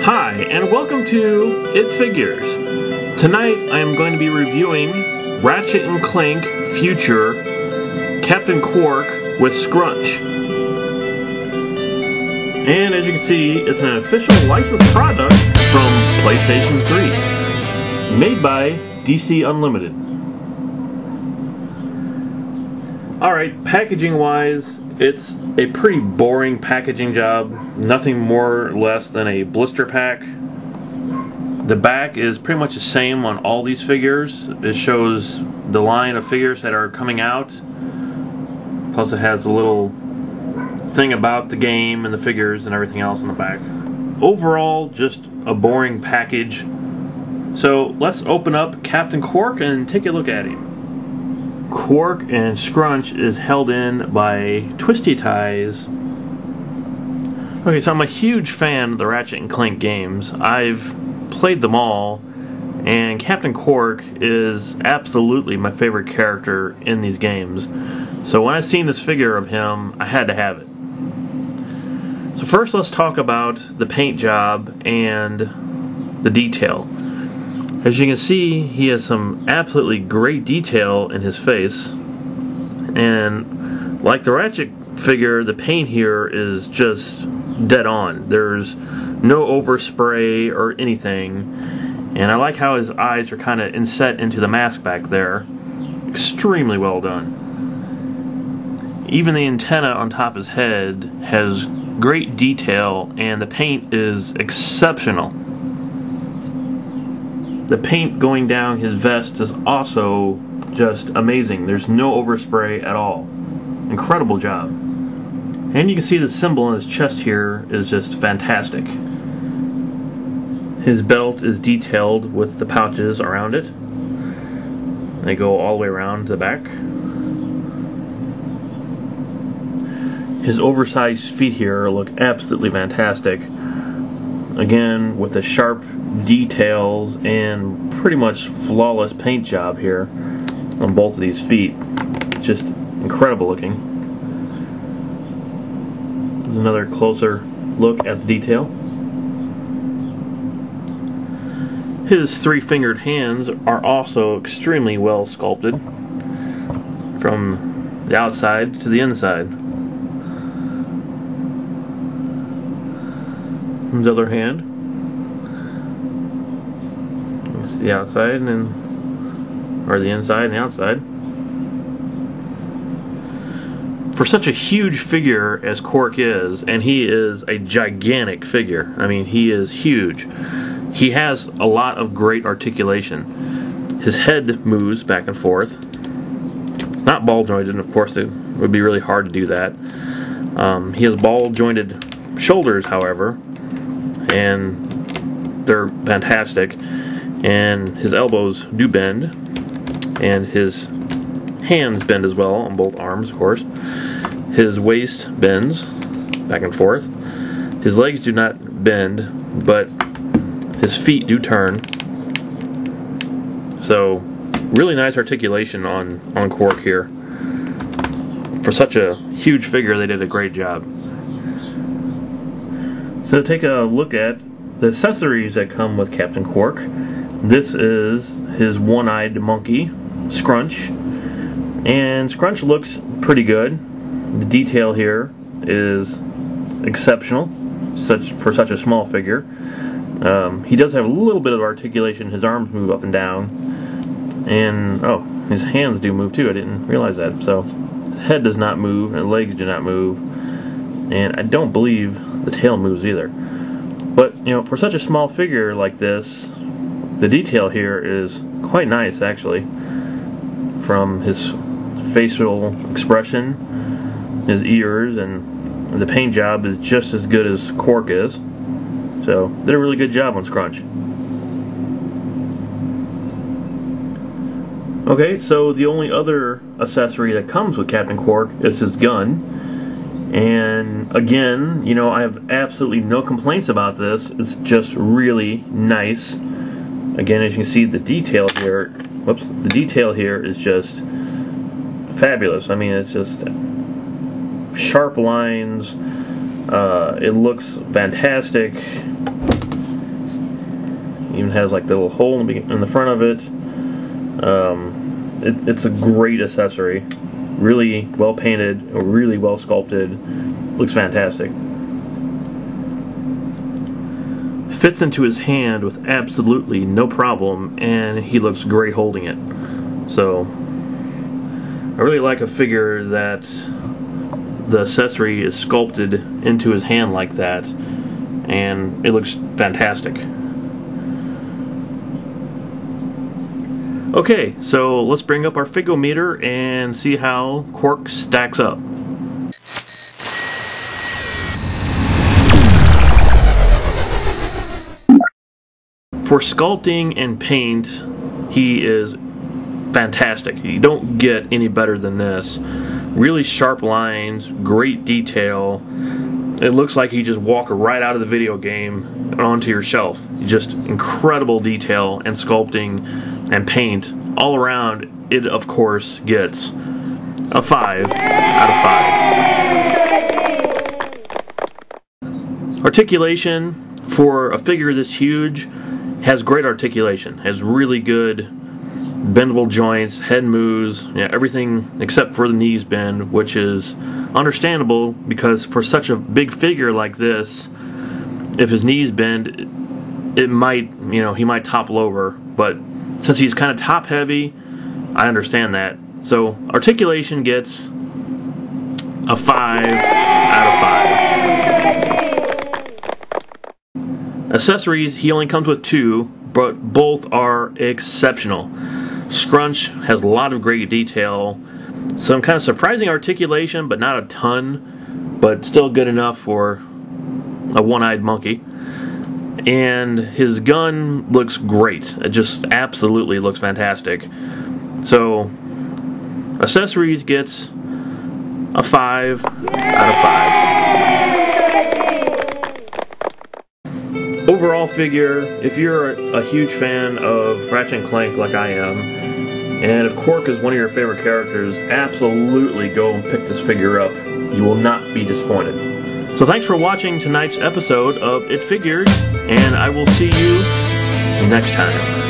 Hi, and welcome to It Figures. Tonight I am going to be reviewing Ratchet & Clank Future Captain Qwark with Scrunch. And as you can see, it's an official licensed product from PlayStation 3, made by DC Unlimited. Alright, packaging wise, it's a pretty boring packaging job. Nothing more or less than a blister pack. The back is pretty much the same on all these figures. It shows the line of figures that are coming out. Plus it has a little thing about the game and the figures and everything else on the back. Overall, just a boring package. So let's open up Captain Qwark and take a look at him. Qwark and Scrunch is held in by twisty ties. Okay, so I'm a huge fan of the Ratchet & Clank games. I've played them all, and Captain Qwark is absolutely my favorite character in these games. So when I seen this figure of him, I had to have it. So first let's talk about the paint job and the detail. As you can see, he has some absolutely great detail in his face, and like the Ratchet figure, the paint here is just dead on. There's no overspray or anything, and I like how his eyes are kind of inset into the mask back there. Extremely well done. Even the antenna on top of his head has great detail, and the paint is exceptional. The paint going down his vest is also just amazing. There's no overspray at all. Incredible job. And you can see the symbol on his chest here is just fantastic. His belt is detailed with the pouches around it. They go all the way around to the back. His oversized feet here look absolutely fantastic. Again, with the sharp details and pretty much flawless paint job here on both of these feet. Just incredible looking. There's another closer look at the detail. His three-fingered hands are also extremely well sculpted from the outside to the inside. His other hand, it's the outside or the inside and the outside. For such a huge figure as Qwark is, and he is a gigantic figure, I mean, he is huge. He has a lot of great articulation. His head moves back and forth. It's not ball jointed, and of course it would be really hard to do that. He has ball jointed shoulders, however, and they're fantastic, and his elbows do bend, and his hands bend as well on both arms, of course. His waist bends back and forth. His legs do not bend, but his feet do turn. So really nice articulation on Qwark here. For such a huge figure, they did a great job. So take a look at the accessories that come with Captain Qwark. This is his one-eyed monkey, Scrunch. And Scrunch looks pretty good. The detail here is exceptional for such a small figure. He does have a little bit of articulation. His arms move up and down. And, oh, his hands do move too. I didn't realize that. So, his head does not move, and his legs do not move. And I don't believe the tail moves either. But, you know, for such a small figure like this, the detail here is quite nice, actually. From his facial expression, his ears, and the paint job is just as good as Qwark is. So, did a really good job on Scrunch. Okay, so the only other accessory that comes with Captain Qwark is his gun. And again, you know, I have absolutely no complaints about this. It's just really nice. Again, as you can see, the detail here, the detail here is just fabulous. I mean, it's just sharp lines. It looks fantastic. Even has like the little hole in the front of it. It's a great accessory. Really well painted, really well sculpted. Looks fantastic. Fits into his hand with absolutely no problem, and he looks great holding it. So I really like a figure that the accessory is sculpted into his hand like that, and it looks fantastic. Okay, so let's bring up our Figometer and see how Qwark stacks up. For sculpting and paint, he is fantastic. You don't get any better than this. Really sharp lines, great detail. It looks like you just walk right out of the video game and onto your shelf. Just incredible detail and sculpting and paint all around. It of course gets a 5 out of 5. Articulation for a figure this huge has great articulation. Has really good bendable joints, head moves, everything except for the knees bend, which is understandable because for such a big figure like this, if his knees bend, it might, he might topple over. But since he's kind of top heavy, I understand that. So articulation gets a 5 out of 5. Accessories, he only comes with 2, but both are exceptional. Scrunch has a lot of great detail, some kind of surprising articulation, but not a ton, but still good enough for a one-eyed monkey. And his gun looks great. It just absolutely looks fantastic. So accessories gets a 5 out of 5. Overall figure, if you're a huge fan of Ratchet & Clank like I am, and if Qwark is one of your favorite characters, absolutely go and pick this figure up. You will not be disappointed. So thanks for watching tonight's episode of It Figures, and I will see you next time.